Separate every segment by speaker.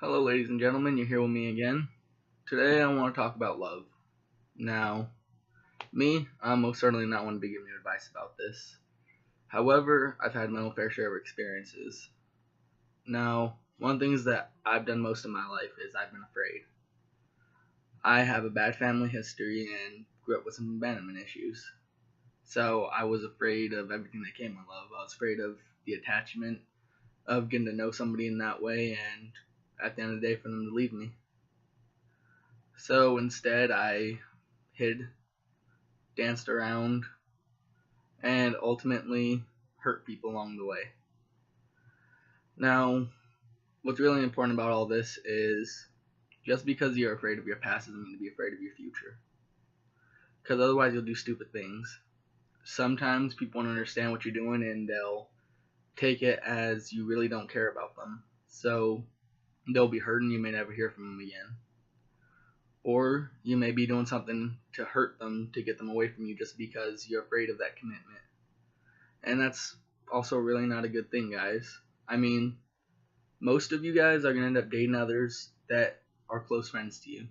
Speaker 1: Hello, ladies and gentlemen, you're here with me again. Today I want to talk about love. Now, I'm most certainly not one to be giving you advice about this. However, I've had my own fair share of experiences. Now, one of the things that I've done most of my life is I've been afraid. I have a bad family history and grew up with some abandonment issues. So I was afraid of everything that came with love. I was afraid of the attachment, of getting to know somebody in that way, and at the end of the day, for them to leave me. So instead, I hid, danced around, and ultimately hurt people along the way. Now, what's really important about all this is just because you're afraid of your past doesn't mean to be afraid of your future. Because otherwise, you'll do stupid things. Sometimes people won't understand what you're doing and they'll take it as you really don't care about them. So they'll be hurt and you may never hear from them again. Or you may be doing something to hurt them to get them away from you just because you're afraid of that commitment. And that's also really not a good thing, guys. I mean, most of you guys are going to end up dating others that are close friends to you.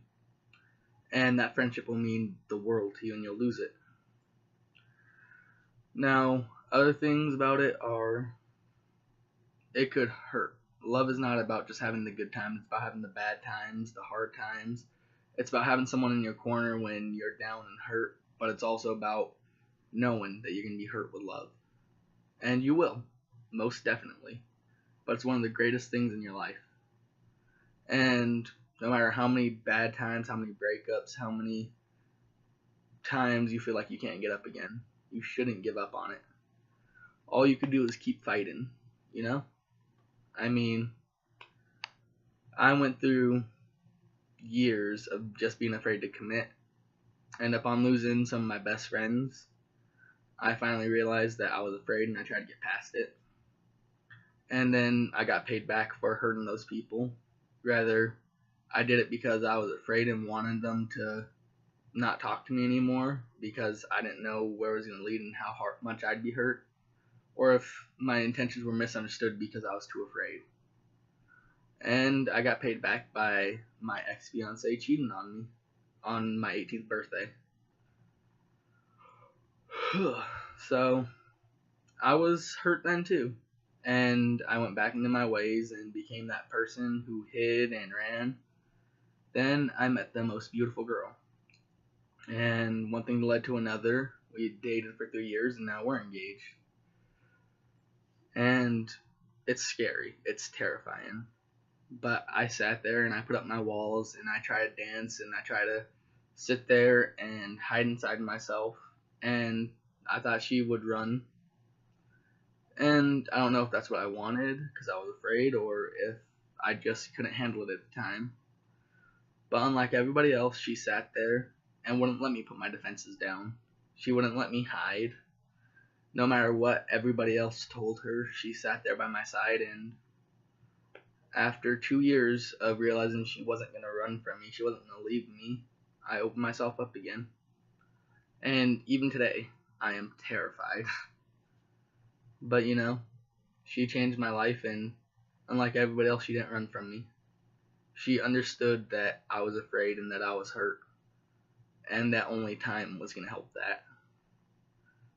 Speaker 1: And that friendship will mean the world to you and you'll lose it. Now, other things about it are it could hurt. Love is not about just having the good times, it's about having the bad times, the hard times. It's about having someone in your corner when you're down and hurt, but it's also about knowing that you're going to be hurt with love. And you will, most definitely. But it's one of the greatest things in your life. And no matter how many bad times, how many breakups, how many times you feel like you can't get up again, you shouldn't give up on it. All you can do is keep fighting, you know? I mean, I went through years of just being afraid to commit. And upon losing some of my best friends, I finally realized that I was afraid and I tried to get past it. And then I got paid back for hurting those people. Rather, I did it because I was afraid and wanted them to not talk to me anymore because I didn't know where it was going to lead and how much I'd be hurt. Or if my intentions were misunderstood because I was too afraid. And I got paid back by my ex-fiance cheating on me on my 18th birthday. So, I was hurt then too. And I went back into my ways and became that person who hid and ran. Then I met the most beautiful girl. And one thing led to another. We dated for 3 years and now we're engaged. And it's scary. It's terrifying. But I sat there and I put up my walls and I try to dance and I try to sit there and hide inside myself. And I thought she would run. And I don't know if that's what I wanted because I was afraid or if I just couldn't handle it at the time. But unlike everybody else, she sat there and wouldn't let me put my defenses down. She wouldn't let me hide. No matter what everybody else told her, she sat there by my side, and after 2 years of realizing she wasn't going to run from me, she wasn't going to leave me, I opened myself up again. And even today, I am terrified. But you know, she changed my life, and unlike everybody else, she didn't run from me. She understood that I was afraid and that I was hurt, and that only time was going to help that.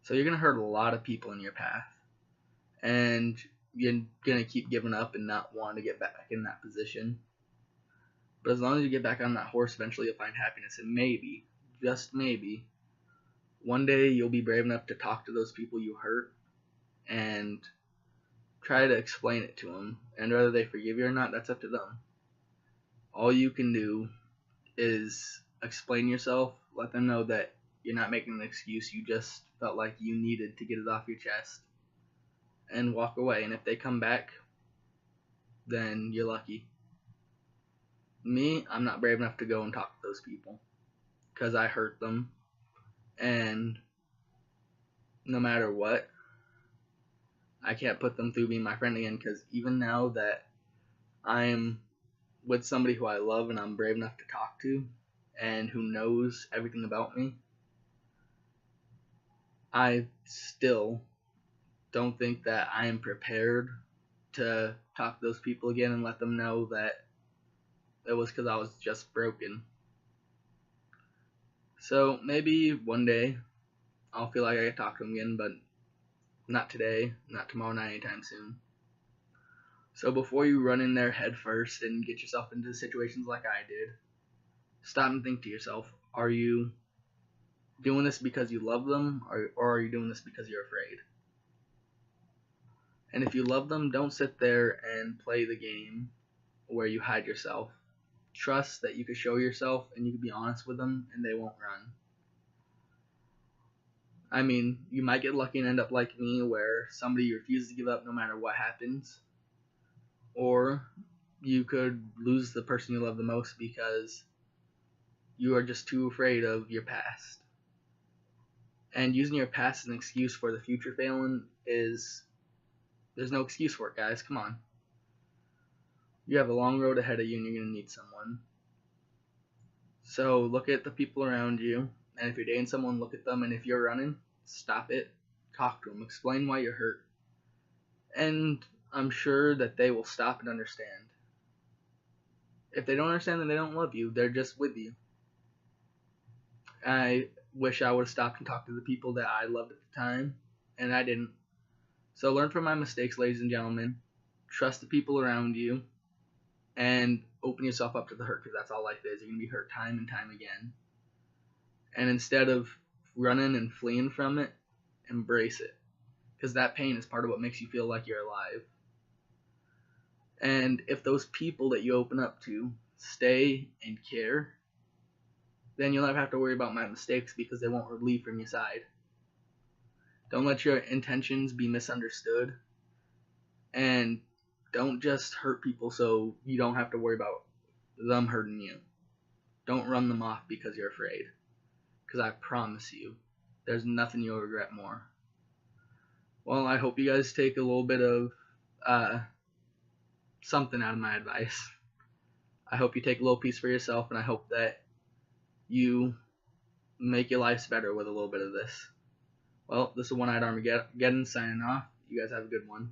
Speaker 1: So you're going to hurt a lot of people in your path, and you're going to keep giving up and not wanting to get back in that position. But as long as you get back on that horse, eventually you'll find happiness, and maybe, just maybe, one day you'll be brave enough to talk to those people you hurt and try to explain it to them. And whether they forgive you or not, that's up to them. All you can do is explain yourself, let them know that you're not making an excuse, you just felt like you needed to get it off your chest, and walk away. And if they come back, then you're lucky. Me, I'm not brave enough to go and talk to those people because I hurt them, and no matter what, I can't put them through being my friend again, because even now that I'm with somebody who I love and I'm brave enough to talk to and who knows everything about me, I still don't think that I am prepared to talk to those people again and let them know that it was because I was just broken. So maybe one day I'll feel like I can talk to him again, but not today, not tomorrow, not anytime soon. So before you run in there head first and get yourself into situations like I did, stop and think to yourself, are you doing this because you love them, or are you doing this because you're afraid? And if you love them, don't sit there and play the game where you hide yourself. Trust that you can show yourself and you can be honest with them and they won't run. I mean, you might get lucky and end up like me where somebody refuses to give up no matter what happens. Or you could lose the person you love the most because you are just too afraid of your past. And using your past as an excuse for the future failing there's no excuse for it, guys. Come on. You have a long road ahead of you and you're going to need someone. So look at the people around you, and if you're dating someone, look at them, and if you're running, stop it, talk to them, explain why you're hurt. And I'm sure that they will stop and understand. If they don't understand, then they don't love you. They're just with you. I wish I would have stopped and talked to the people that I loved at the time, and I didn't. So learn from my mistakes, ladies and gentlemen. Trust the people around you, and open yourself up to the hurt, because that's all life is. You're going to be hurt time and time again. And instead of running and fleeing from it, embrace it, because that pain is part of what makes you feel like you're alive. And if those people that you open up to stay and care, then you'll never have to worry about my mistakes, because they won't leave from your side. Don't let your intentions be misunderstood, and don't just hurt people so you don't have to worry about them hurting you. Don't run them off because you're afraid, because I promise you, there's nothing you'll regret more. Well, I hope you guys take a little bit of something out of my advice. I hope you take a little piece for yourself, and I hope that you make your lives better with a little bit of this. Well, this is One-Eyed Armageddon signing off. You guys have a good one.